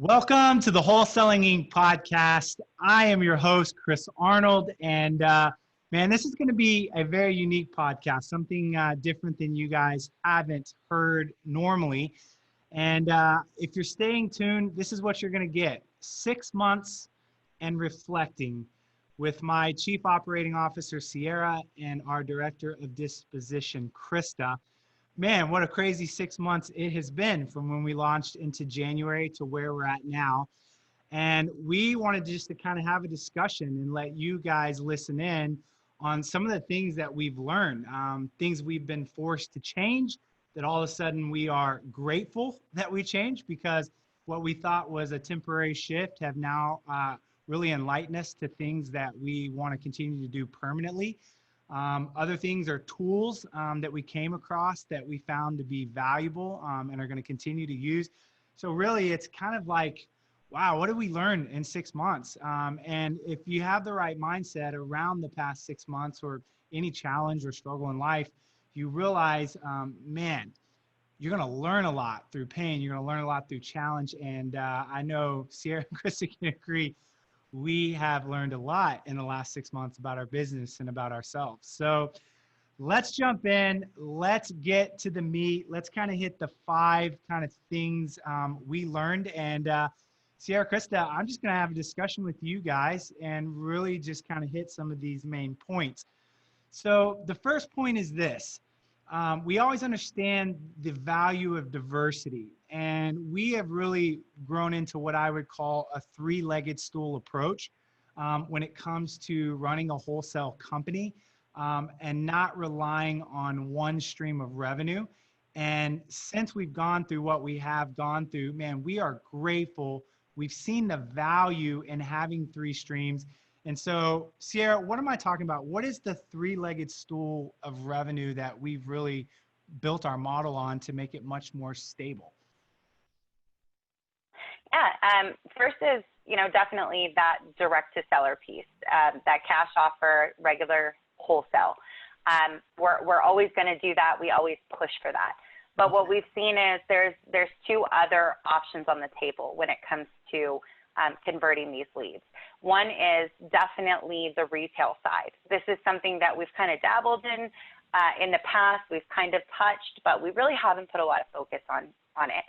Welcome to the Wholesaling Inc. podcast. I am your host, Chris Arnold, and man, this is going to be a very unique podcast, something different than you guys haven't heard normally. And if you're staying tuned, this is what you're going to get. 6 months and reflecting with my Chief Operating Officer, Sierra, and our Director of Disposition, Krista. Man, what a crazy 6 months it has been from when we launched into January to where we're at now. And we wanted just to kind of have a discussion and let you guys listen in on some of the things that we've learned, things we've been forced to change that all of a sudden we are grateful that we changed, because what we thought was a temporary shift have now really enlightened us to things that we want to continue to do permanently. Other things are tools that we came across that we found to be valuable and are going to continue to use. So really, it's kind of like, wow, what did we learn in 6 months? And if you have the right mindset around the past 6 months or any challenge or struggle in life, you realize, man, you're going to learn a lot through pain. You're going to learn a lot through challenge. And I know Sierra and Krista can agree. We have learned a lot in the last 6 months about our business and about ourselves. So let's jump in. Let's get to the meat. Let's kind of hit the 5 kind of things we learned. And Sierra, Krista, I'm just going to have a discussion with you guys and really just kind of hit some of these main points. So the first point is this. We always understand the value of diversity, and we have really grown into what I would call a 3-legged stool approach when it comes to running a wholesale company and not relying on one stream of revenue. And since we've gone through what we have gone through, man, we are grateful. We've seen the value in having 3 streams. And so, Sierra, what am I talking about? What is the 3-legged stool of revenue that we've really built our model on to make it much more stable? Yeah, first is, definitely that direct to seller piece, that cash offer, regular wholesale. We're always going to do that. We always push for that. But what we've seen is there's 2 other options on the table when it comes to converting these leads. One is definitely the retail side. This is something that we've kind of dabbled in the past. We've kind of touched, but we really haven't put a lot of focus on it.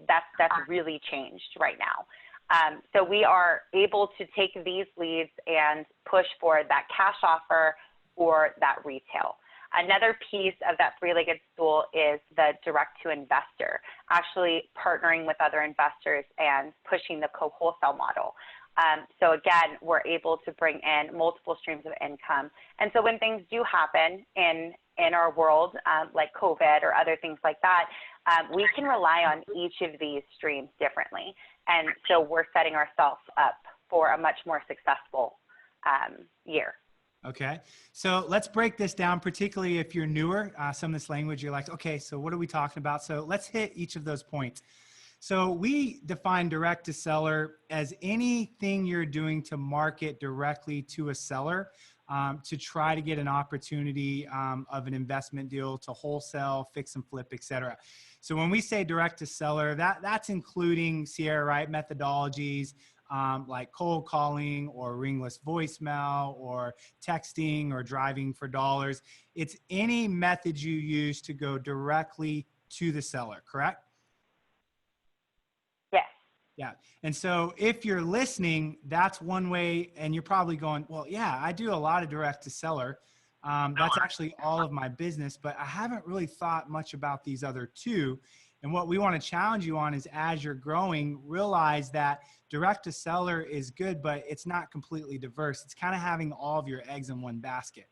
That's really changed right now. So we are able to take these leads and push for that cash offer or that retail. Another piece of that 3-legged stool is the direct to investor, actually partnering with other investors and pushing the co-wholesale model. So again, we're able to bring in multiple streams of income. And so when things do happen in our world, like COVID or other things like that, we can rely on each of these streams differently. And so we're setting ourselves up for a much more successful year. Okay, so let's break this down, particularly if you're newer. Some of this language, you're like, okay, so what are we talking about? So let's hit each of those points. So we define direct to seller as anything you're doing to market directly to a seller to try to get an opportunity of an investment deal to wholesale, fix and flip, et cetera. So when we say direct to seller, that's including Sierra, right, methodologies, like cold calling or ringless voicemail or texting or driving for dollars. It's any method you use to go directly to the seller, correct? Yes. Yeah. And so if you're listening, that's one way, and you're probably going, well, yeah, I do a lot of direct to seller. That's actually all of my business, but I haven't really thought much about these other 2. And what we want to challenge you on is, as you're growing, realize that direct to seller is good, but it's not completely diverse. It's kind of having all of your eggs in one basket.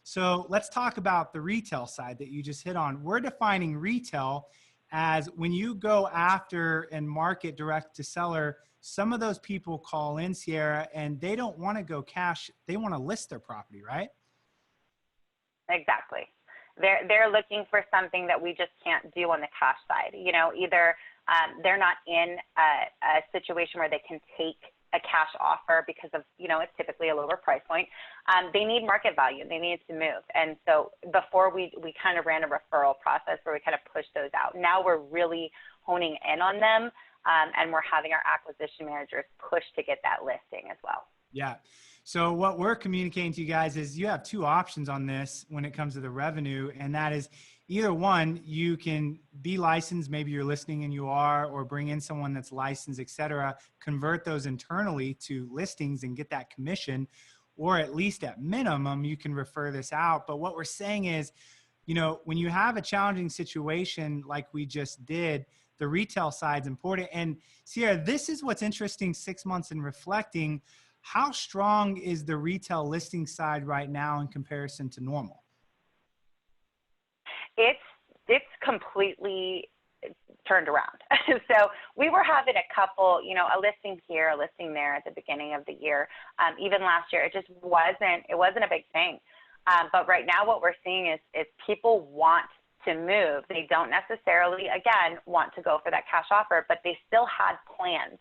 So let's talk about the retail side that you just hit on. We're defining retail as when you go after and market direct to seller, some of those people call in, Sierra, and they don't want to go cash. They want to list their property, right? Exactly. They're looking for something that we just can't do on the cash side. Either they're not in a situation where they can take a cash offer because of, it's typically a lower price point. They need market value. They need to move. And so before we kind of ran a referral process where we kind of pushed those out. Now we're really honing in on them and we're having our acquisition managers push to get that listing as well. Yeah. So what we're communicating to you guys is you have two options on this when it comes to the revenue. And that is either one, you can be licensed, maybe you're listening and you are, or bring in someone that's licensed, et cetera, convert those internally to listings and get that commission, or at least at minimum, you can refer this out. But what we're saying is, you know, when you have a challenging situation like we just did, the retail side's important. And Sierra, this is what's interesting 6 months in reflecting. How strong is the retail listing side right now in comparison to normal? It's completely turned around. So we were having a couple, you know, a listing here, a listing there at the beginning of the year. Even last year, it wasn't a big thing. But right now what we're seeing is people want to move. They don't necessarily, again, want to go for that cash offer, but they still had plans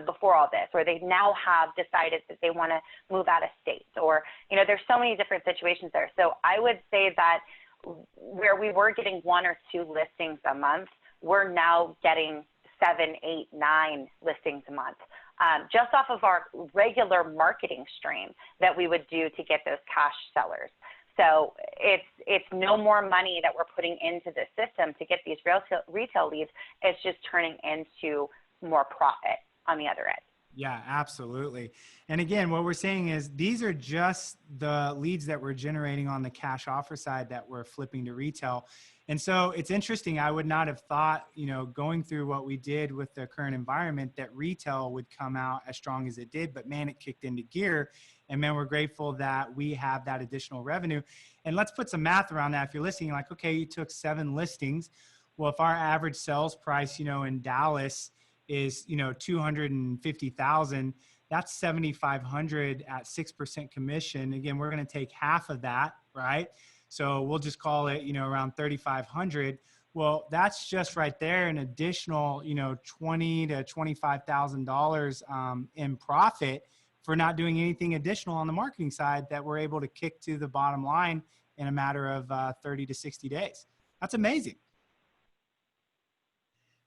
before all this, or they now have decided that they want to move out of state, or, you know, there's so many different situations there. So I would say that where we were getting 1 or 2 listings a month, we're now getting 7, 8, 9 listings a month, just off of our regular marketing stream that we would do to get those cash sellers. So it's no more money that we're putting into the system to get these retail leads. It's just turning into more profit on the other end. Yeah, absolutely. And again, what we're saying is these are just the leads that we're generating on the cash offer side that we're flipping to retail. And so it's interesting. I would not have thought, you know, going through what we did with the current environment, that retail would come out as strong as it did, but man, it kicked into gear. And man, we're grateful that we have that additional revenue. And let's put some math around that. If you're listening, like, okay, you took 7 listings. Well, if our average sales price, you know, in Dallas is, you know, 250,000, that's 7,500 at 6% commission. Again, we're going to take half of that, right? So we'll just call it, you know, around 3,500. Well, that's just right there an additional, you know, $20,000 to $25,000 in profit for not doing anything additional on the marketing side that we're able to kick to the bottom line in a matter of 30 to 60 days. That's amazing.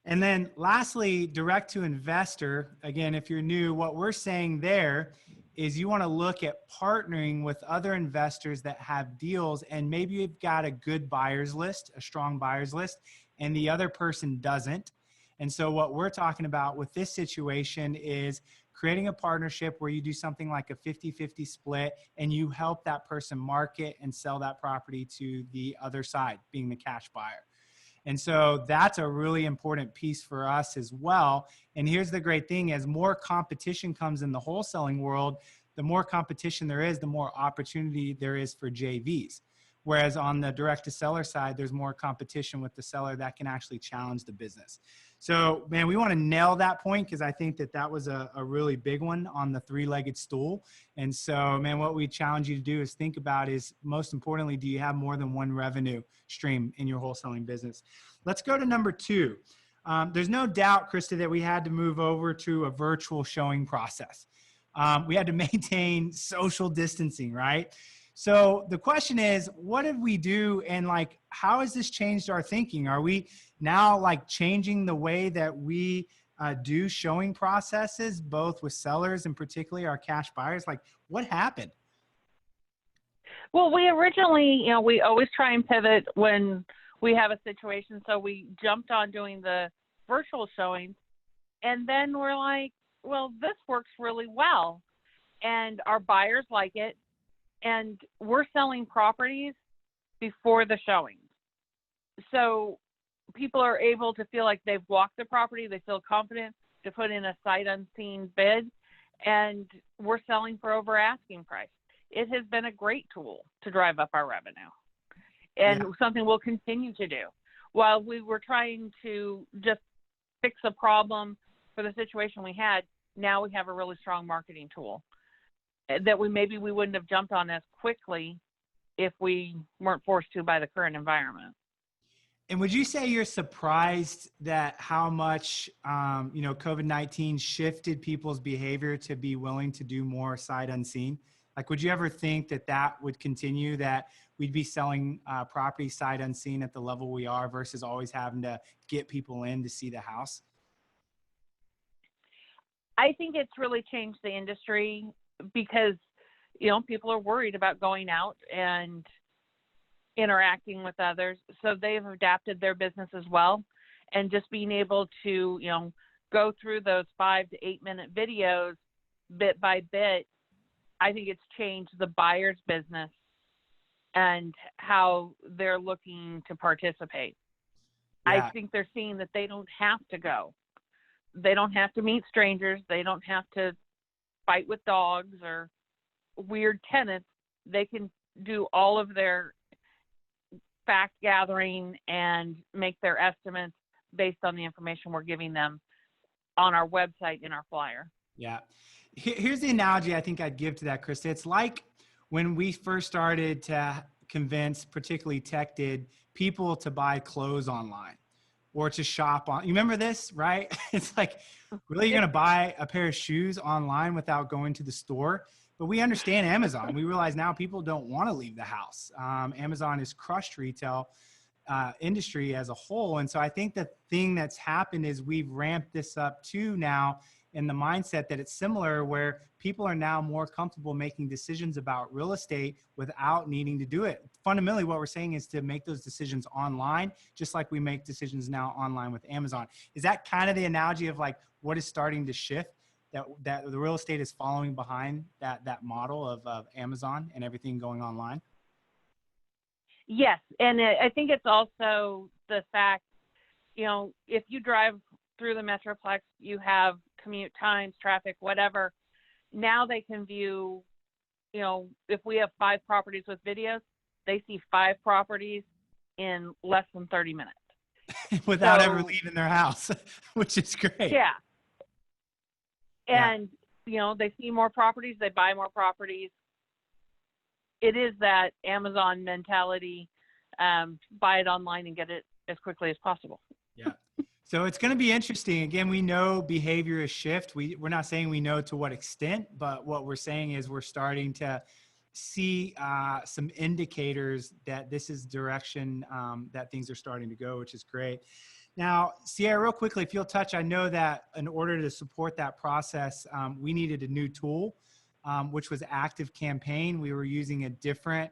And then lastly, direct to investor. Again, if you're new, what we're saying there is you want to look at partnering with other investors that have deals, and maybe you've got a good buyers list, a strong buyers list, and the other person doesn't. And so what we're talking about with this situation is creating a partnership where you do something like a 50-50 split and you help that person market and sell that property to the other side, being the cash buyer. And so that's a really important piece for us as well. And here's the great thing: as more competition comes in the wholesaling world, the more competition there is, the more opportunity there is for JVs. Whereas on the direct to seller side, there's more competition with the seller that can actually challenge the business. So man, we want to nail that point, because I think that that was a really big one on the 3-legged stool. And so man, what we challenge you to do is think about is, most importantly, do you have more than one revenue stream in your wholesaling business? Let's go to number 2. There's no doubt, Krista, that we had to move over to a virtual showing process. We had to maintain social distancing, right? So the question is, what did we do? And like, how has this changed our thinking? Are we now like changing the way that we do showing processes, both with sellers and particularly our cash buyers? Like, what happened? Well, we originally, you know, we always try and pivot when we have a situation. So we jumped on doing the virtual showings, and then we're like, well, this works really well, and our buyers like it. And we're selling properties before the showings. So people are able to feel like they've walked the property, they feel confident to put in a sight unseen bid, and we're selling for over asking price. It has been a great tool to drive up our revenue, and something we'll continue to do. While we were trying to just fix a problem for the situation we had, now we have a really strong marketing tool that we wouldn't have jumped on as quickly if we weren't forced to by the current environment. And would you say you're surprised that how much, you know, COVID-19 shifted people's behavior to be willing to do more sight unseen? Like, would you ever think that that would continue, that we'd be selling property sight unseen at the level we are versus always having to get people in to see the house? I think it's really changed the industry because, you know, people are worried about going out and interacting with others. So they've adapted their business as well. And just being able to, you know, go through those 5 to 8 minute videos bit by bit, I think it's changed the buyer's business and how they're looking to participate. Yeah. I think they're seeing that they don't have to go. They don't have to meet strangers. They don't have to fight with dogs or weird tenants. They can do all of their fact gathering and make their estimates based on the information we're giving them on our website in our flyer. Yeah. Here's the analogy I think I'd give to that, Krista. It's like when we first started to convince, particularly tech did, people to buy clothes online or to shop on. You remember this, right? It's like, really, you're going to buy a pair of shoes online without going to the store? But we understand Amazon. We realize now people don't want to leave the house. Amazon has crushed retail industry as a whole. And so I think the thing that's happened is we've ramped this up too now in the mindset that it's similar, where people are now more comfortable making decisions about real estate without needing to do it. Fundamentally, what we're saying is to make those decisions online, just like we make decisions now online with Amazon. Is that kind of the analogy of like what is starting to shift, that the real estate is following behind that model of Amazon and everything going online? Yes. And I think it's also the fact, you know, if you drive through the Metroplex, you have commute times, traffic, whatever. Now they can view, you know, if we have 5 properties with videos, they see 5 properties in less than 30 minutes. Without ever leaving their house, which is great. Yeah. And, you know, they see more properties, they buy more properties. It is that Amazon mentality, buy it online and get it as quickly as possible. Yeah. So it's going to be interesting. Again, we know behavior is shift. We're not saying we know to what extent, but what we're saying is we're starting to see some indicators that this is direction that things are starting to go, which is great. Now, Sierra, real quickly, if you'll touch, I know that in order to support that process, we needed a new tool, which was Active Campaign. We were using a different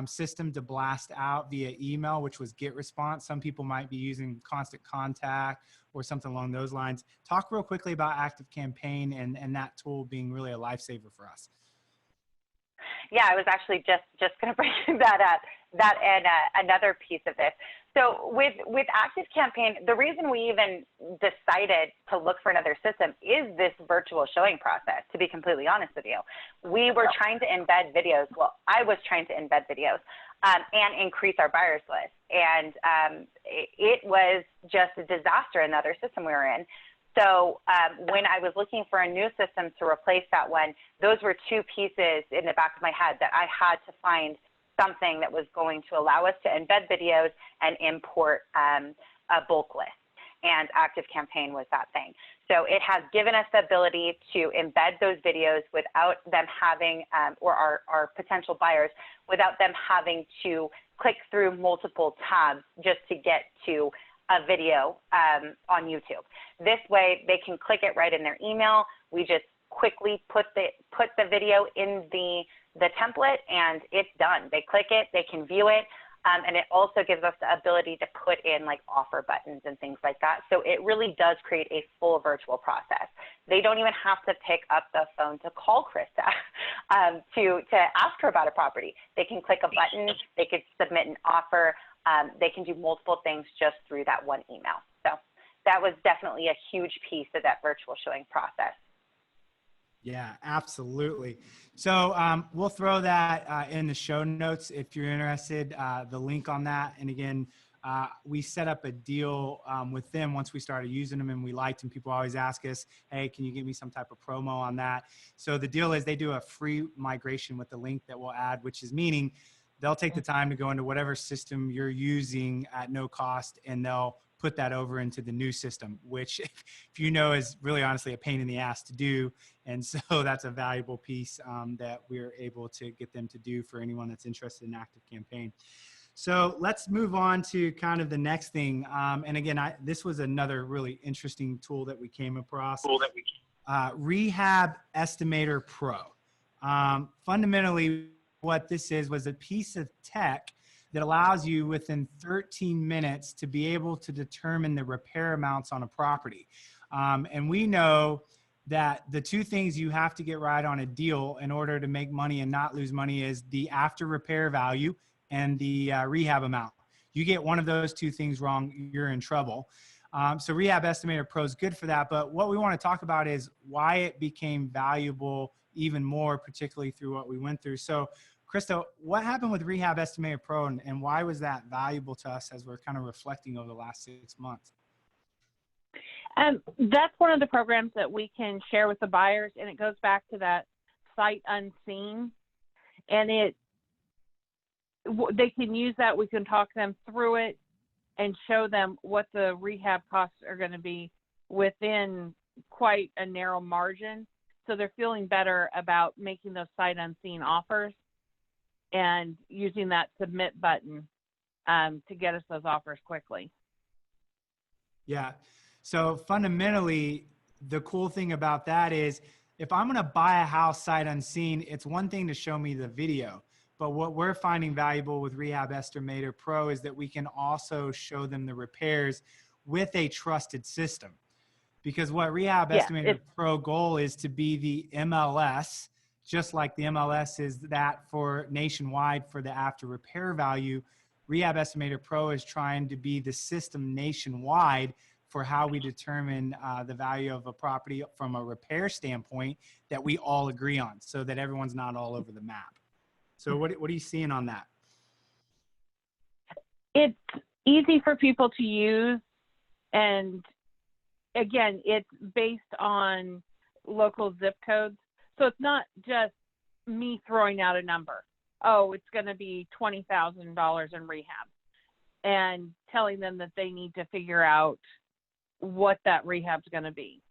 system to blast out via email, which was Get Response. Some people might be using Constant Contact or something along those lines. Talk real quickly about Active Campaign and that tool being really a lifesaver for us. Yeah, I was actually just going to bring that up, that and another piece of this. So with Active Campaign, the reason we even decided to look for another system is this virtual showing process, to be completely honest with you. We were trying to embed videos. Well, I was trying to embed videos and increase our buyers list. And it was just a disaster in the other system we were in. So when I was looking for a new system to replace that one, those were 2 pieces in the back of my head that I had to find something that was going to allow us to embed videos and import a bulk list. And Active Campaign was that thing. So it has given us the ability to embed those videos without them having, or our potential buyers, without them having to click through multiple tabs just to get to a video on YouTube. This way they can click it right in their email. We just quickly put the video in the template and it's done. They click it, they can view it, and it also gives us the ability to put in like offer buttons and things like that. So it really does create a full virtual process. They don't even have to pick up the phone to call Krista to ask her about a property. They can click a button, they could submit an offer, they can do multiple things just through that one email. So that was definitely a huge piece of that virtual showing process. Yeah, absolutely. So we'll throw that in the show notes if you're interested, the link on that. And again, we set up a deal with them once we started using them and we liked them. People always ask us, hey, can you give me some type of promo on that? So the deal is they do a free migration with the link that we'll add, which is meaning they'll take the time to go into whatever system you're using at no cost, and they'll put that over into the new system, which if you know is really honestly a pain in the ass to do. And so that's a valuable piece that we're able to get them to do for anyone that's interested in Active Campaign. So let's move on to kind of the next thing. And again, this was another really interesting tool that we came across. Rehab Estimator Pro. Fundamentally, what this was a piece of tech that allows you within 13 minutes to be able to determine the repair amounts on a property. And we know that the two things you have to get right on a deal in order to make money and not lose money is the after repair value and the rehab amount. You get one of those two things wrong, you're in trouble. So Rehab Estimator Pro is good for that. But what we want to talk about is why it became valuable even more, particularly through what we went through. So Krista, what happened with Rehab Estimator Pro and why was that valuable to us as we're kind of reflecting over the last 6 months? That's one of the programs that we can share with the buyers, and it goes back to that sight unseen. And they can use that. We can talk them through it and show them what the rehab costs are going to be within quite a narrow margin. So they're feeling better about making those sight unseen offers and using that submit button to get us those offers quickly. Yeah. So fundamentally, the cool thing about that is if I'm going to buy a house sight unseen, it's one thing to show me the video. But what we're finding valuable with Rehab Estimator Pro is that we can also show them the repairs with a trusted system. Because what Rehab Estimator Pro goal is to be the MLS, just like the MLS is that for nationwide for the after repair value. Rehab Estimator Pro is trying to be the system nationwide for how we determine the value of a property from a repair standpoint that we all agree on, so that everyone's not all over the map. So what are you seeing on that? It's easy for people to use. And again, it's based on local zip codes. So it's not just me throwing out a number. Oh, it's going to be $20,000 in rehab and telling them that they need to figure out what that rehab's going to be.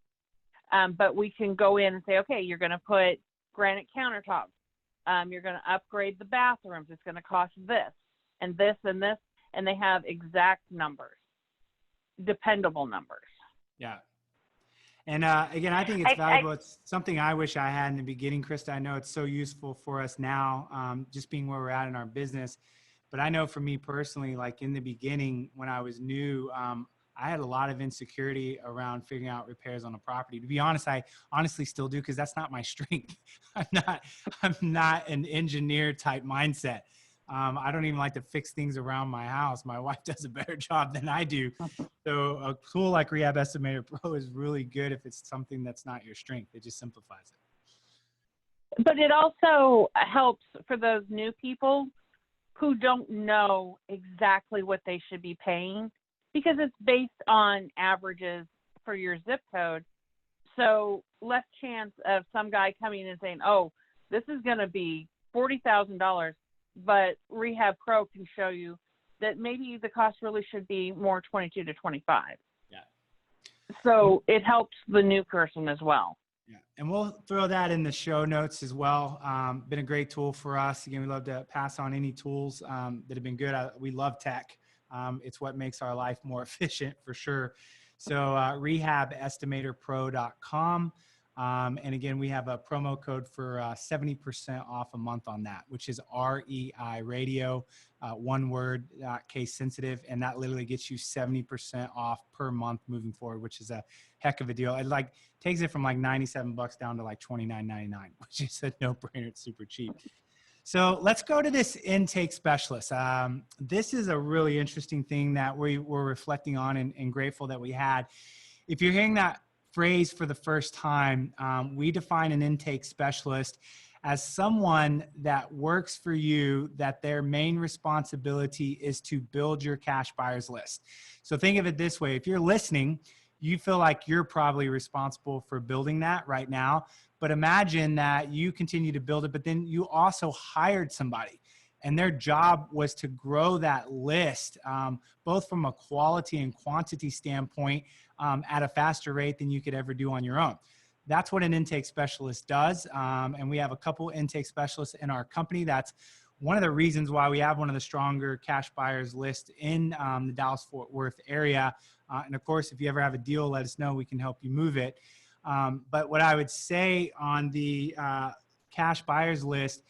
But we can go in and say, okay, you're going to put granite countertops. You're going to upgrade the bathrooms. It's going to cost this and this and this. And they have exact numbers, dependable numbers. Yeah. And again, I think it's valuable. It's something I wish I had in the beginning, Krista. I know it's so useful for us now, just being where we're at in our business. But I know for me personally, like in the beginning when I was new, I had a lot of insecurity around figuring out repairs on a property. To be honest, I honestly still do, because that's not my strength. I'm not an engineer type mindset. I don't even like to fix things around my house. My wife does a better job than I do. So a tool like Rehab Estimator Pro is really good if it's something that's not your strength. It just simplifies it. But it also helps for those new people who don't know exactly what they should be paying, because it's based on averages for your zip code. So less chance of some guy coming in and saying, oh, this is going to be $40,000, but Rehab Pro can show you that maybe the cost really should be more 22 to 25. Yeah. So it helps the new person as well. Yeah. And we'll throw that in the show notes as well. Been a great tool for us. Again, we love to pass on any tools that have been good. We love tech. It's what makes our life more efficient for sure. So rehabestimatorpro.com. And again, we have a promo code for 70% off a month on that, which is REI radio, one word, case sensitive. And that literally gets you 70% off per month moving forward, which is a heck of a deal. It like takes it from like $97 down to like $29.99, which is a no brainer. It's super cheap. So let's go to this intake specialist. This is a really interesting thing that we were reflecting on and grateful that we had. If you're hearing that phrase for the first time, we define an intake specialist as someone that works for you, that their main responsibility is to build your cash buyers list. So think of it this way. If you're listening, you feel like you're probably responsible for building that right now. But imagine that you continue to build it, but then you also hired somebody and their job was to grow that list, both from a quality and quantity standpoint, at a faster rate than you could ever do on your own. That's what an intake specialist does. And we have a couple intake specialists in our company. That's one of the reasons why we have one of the stronger cash buyers list in the Dallas-Fort Worth area. And of course, if you ever have a deal, let us know. We can help you move it. But what I would say on the cash buyers list,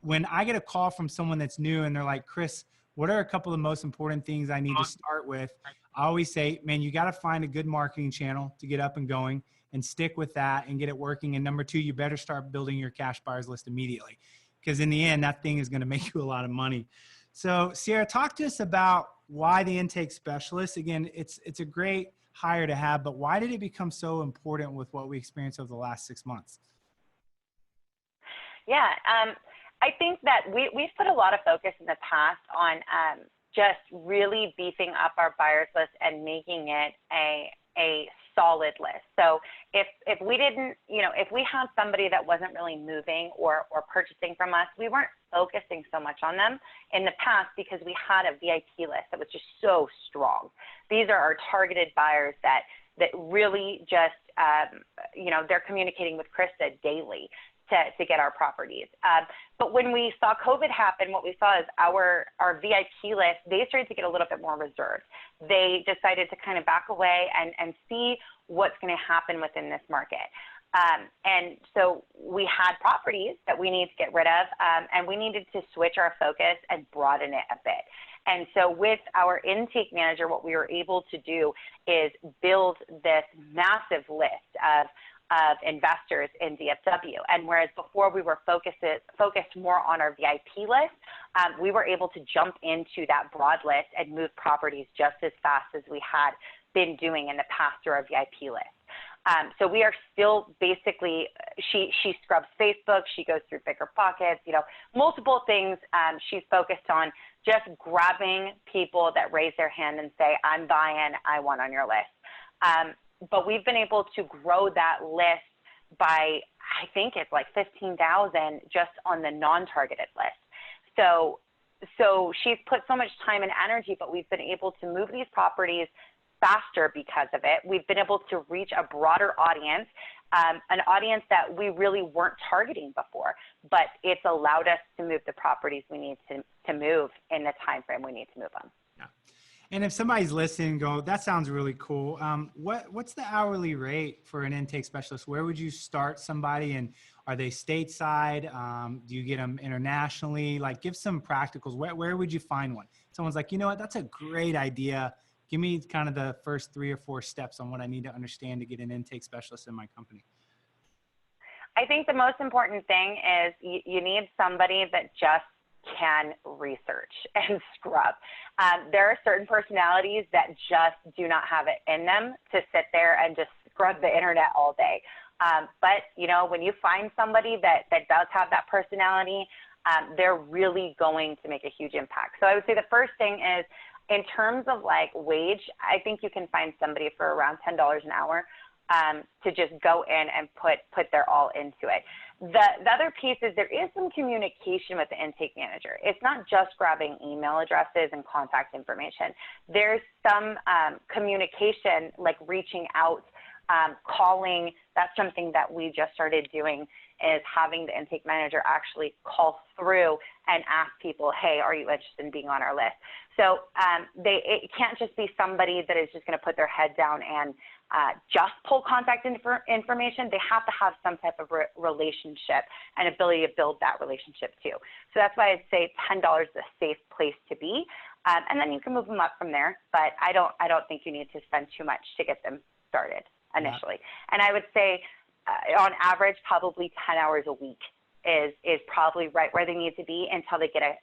when I get a call from someone that's new and they're like, Chris, what are a couple of the most important things I need to start with? I always say, man, you got to find a good marketing channel to get up and going and stick with that and get it working. And number two, you better start building your cash buyers list immediately, because in the end, that thing is going to make you a lot of money. So Sierra, talk to us about why the intake specialist. Again, it's a great hire to have, but why did it become so important with what we experienced over the last 6 months? Yeah, I think that we've put a lot of focus in the past on just really beefing up our buyers list and making it a solid list. So if we didn't, if we had somebody that wasn't really moving or purchasing from us, we weren't focusing so much on them in the past because we had a VIP list that was just so strong. These are our targeted buyers that really just, they're communicating with Krista daily to get our properties. But when we saw COVID happen, what we saw is our VIP list, they started to get a little bit more reserved. They decided to kind of back away and see what's going to happen within this market. And so we had properties that we needed to get rid of, and we needed to switch our focus and broaden it a bit. And so with our intake manager, what we were able to do is build this massive list of investors in DFW. And whereas before we were focused more on our VIP list, we were able to jump into that broad list and move properties just as fast as we had been doing in the past through our VIP list. So we are still basically, she scrubs Facebook, she goes through Bigger Pockets, multiple things she's focused on, just grabbing people that raise their hand and say, I'm buying, I want on your list. But we've been able to grow that list by, I think it's like 15,000 just on the non-targeted list. So she's put so much time and energy, but we've been able to move these properties faster because of it. We've been able to reach a broader audience, an audience that we really weren't targeting before, but it's allowed us to move the properties we need to move in the time frame we need to move them. Yeah. And if somebody's listening and go, that sounds really cool. What's the hourly rate for an intake specialist? Where would you start somebody, and are they stateside? Do you get them internationally? Like, give some practicals. Where would you find one? Someone's like, you know what, that's a great idea. Give me kind of the first 3 or 4 steps on what I need to understand to get an intake specialist in my company. I think the most important thing is you need somebody that just can research and scrub. There are certain personalities that just do not have it in them to sit there and just scrub the internet all day. But when you find somebody that does have that personality, they're really going to make a huge impact. So I would say the first thing is, in terms of like wage, I think you can find somebody for around $10 an hour to just go in and put their all into it. The other piece is there is some communication with the intake manager. It's not just grabbing email addresses and contact information. There's some communication, like reaching out, calling. That's something that we just started doing, is having the intake manager actually call through and ask people, hey, are you interested in being on our list? So it can't just be somebody that is just going to put their head down and just pull contact information. They have to have some type of relationship and ability to build that relationship too. So that's why I'd say $10 is a safe place to be. And then you can move them up from there. But I don't think you need to spend too much to get them started initially. Yeah. And I would say on average, probably 10 hours a week is probably right where they need to be until they get a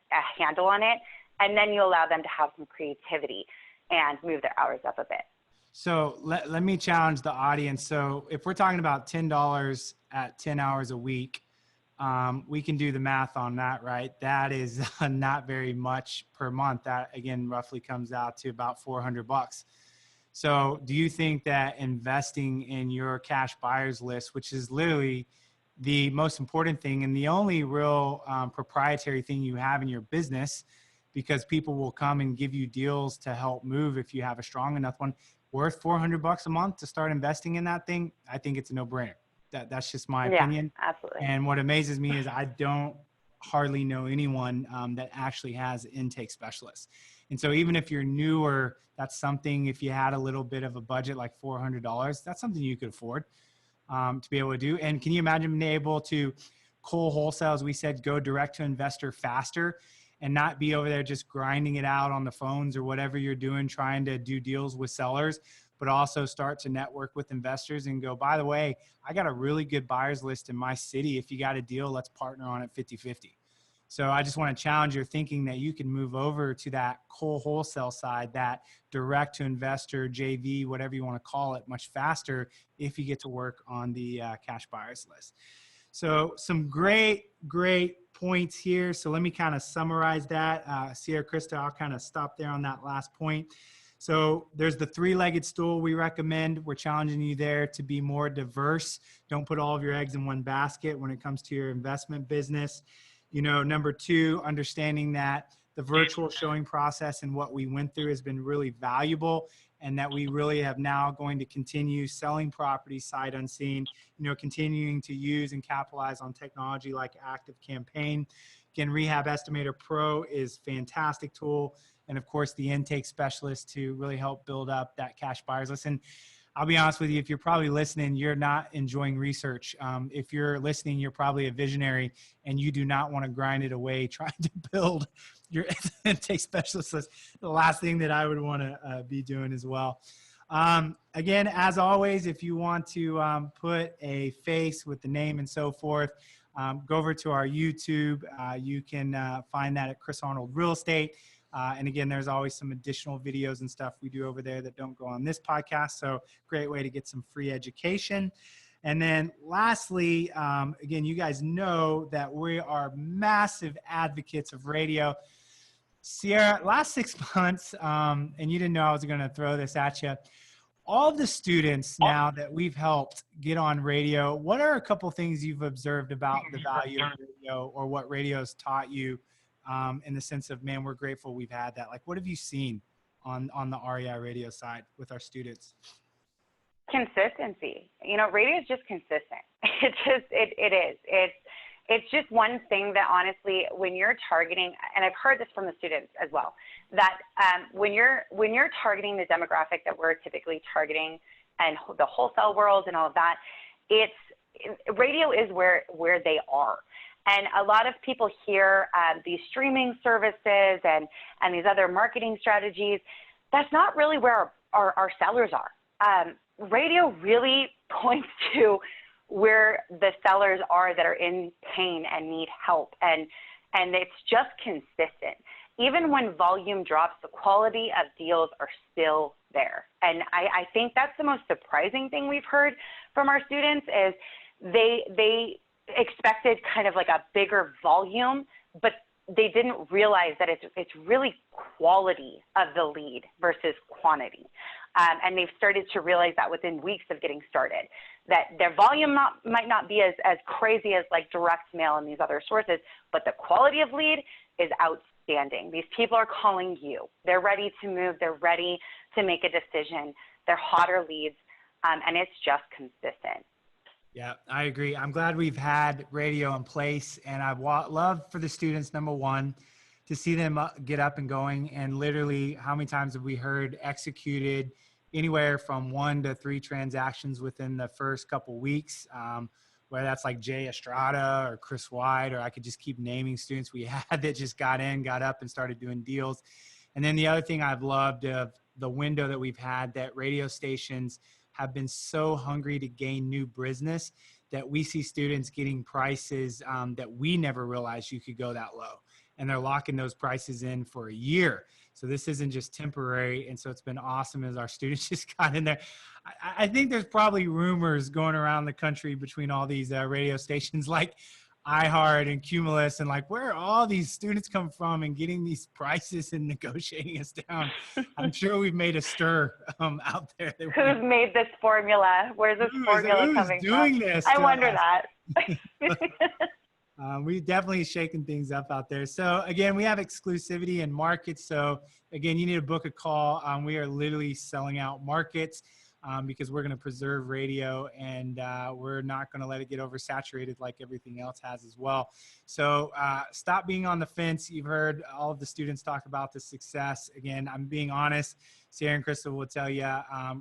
handle on it. And then you allow them to have some creativity and move their hours up a bit. So let me challenge the audience. So if we're talking about $10 at 10 hours a week, we can do the math on that, right? That is not very much per month. That again, roughly comes out to about $400. So do you think that investing in your cash buyers list, which is literally the most important thing and the only real proprietary thing you have in your business, because people will come and give you deals to help move if you have a strong enough one, worth $400 a month to start investing in that thing? I think it's a no-brainer. That's just my opinion. Absolutely. And what amazes me is I don't hardly know anyone that actually has intake specialists. And so even if you're newer, that's something, if you had a little bit of a budget, like $400, that's something you could afford. to be able to do. And can you imagine being able to coal wholesale, as we said, go direct to investor faster and not be over there just grinding it out on the phones or whatever you're doing, trying to do deals with sellers, but also start to network with investors and go, by the way, I got a really good buyers list in my city. If you got a deal, let's partner on it 50-50. So I just want to challenge your thinking that you can move over to that coal wholesale side, that direct to investor, JV, whatever you want to call it, much faster if you get to work on the cash buyers list. So some great points here. So let me kind of summarize that. Sierra, Krista, I'll kind of stop there on that last point. So there's the three-legged stool we recommend. We're challenging you there to be more diverse. Don't put all of your eggs in one basket when it comes to your investment business. You know, number two, understanding that the virtual showing process and what we went through has been really valuable, and that we really have now going to continue selling properties sight unseen, you know, continuing to use and capitalize on technology like Active Campaign. Again, Rehab Estimator Pro is a fantastic tool. And of course, the intake specialist to really help build up that cash buyers list. And I'll be honest with you, if you're probably listening, you're not enjoying research. If you're listening, you're probably a visionary and you do not want to grind it away trying to build your intake specialist list. The last thing that I would want to be doing as well. Again, as always, if you want to put a face with the name and so forth, go over to our YouTube. You can find that at Chris Arnold Real Estate. And again, there's always some additional videos and stuff we do over there that don't go on this podcast. So great way to get some free education. And then lastly, again, you guys know that we are massive advocates of radio. Sierra, last 6 months, and you didn't know I was going to throw this at you. All of the students now that we've helped get on radio, what are a couple things you've observed about the value of radio or what radio's taught you? In the sense of, man, we're grateful we've had that. Like, what have you seen on the REI radio side with our students? Consistency. You know, radio is just consistent. It is. It's just one thing that honestly, when you're targeting, and I've heard this from the students as well, that when you're targeting the demographic that we're typically targeting and the wholesale world and all of that, radio is where they are. And a lot of people hear these streaming services and these other marketing strategies. That's not really where our sellers are. Radio really points to where the sellers are that are in pain and need help. And it's just consistent. Even when volume drops, the quality of deals are still there. And I think that's the most surprising thing we've heard from our students is they expected kind of like a bigger volume, but they didn't realize that it's really quality of the lead versus quantity. And they've started to realize that within weeks of getting started, that their volume might not be as crazy as like direct mail and these other sources, but the quality of lead is outstanding. These people are calling you. They're ready to move. They're ready to make a decision. They're hotter leads, and it's just consistent. Yeah, I agree. I'm glad we've had radio in place, and I love for the students, number one, to see them get up and going. And literally, how many times have we heard executed anywhere from 1 to 3 transactions within the first couple weeks, whether that's like Jay Estrada or Chris White, or I could just keep naming students we had that just got up and started doing deals. And then the other thing I've loved of the window that we've had, that radio stations have been so hungry to gain new business that we see students getting prices that we never realized you could go that low. And they're locking those prices in for a year. So this isn't just temporary. And so it's been awesome as our students just got in there. I think there's probably rumors going around the country between all these radio stations like iHeart and Cumulus, and like, where are all these students come from and getting these prices and negotiating us down? I'm sure we've made a stir out there. Who's made this formula? Where's this formula coming from? Who's doing this? I wonder that. We've definitely shaken things up out there. So again, we have exclusivity in markets. So again, you need to book a call. We are literally selling out markets. Because we're going to preserve radio, and we're not going to let it get oversaturated like everything else has as well. So stop being on the fence. You've heard all of the students talk about the success. Again, I'm being honest. Sierra and Crystal will tell you,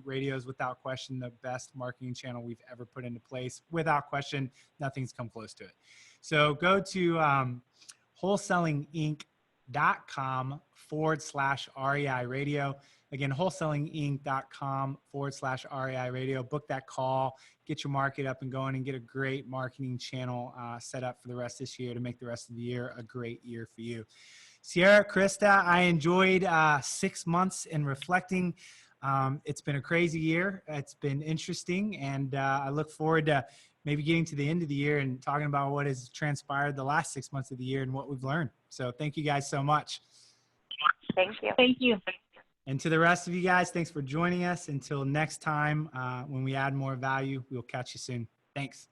radio is without question the best marketing channel we've ever put into place. Without question, nothing's come close to it. So go to wholesalinginc.com/REI radio. Again, wholesalinginc.com/REI radio. Book that call, get your market up and going, and get a great marketing channel set up for the rest of this year to make the rest of the year a great year for you. Sierra, Krista, I enjoyed 6 months in reflecting. It's been a crazy year. It's been interesting, and I look forward to maybe getting to the end of the year and talking about what has transpired the last 6 months of the year and what we've learned. So thank you guys so much. Thank you. Thank you. And to the rest of you guys, thanks for joining us. Until next time, when we add more value, we'll catch you soon. Thanks.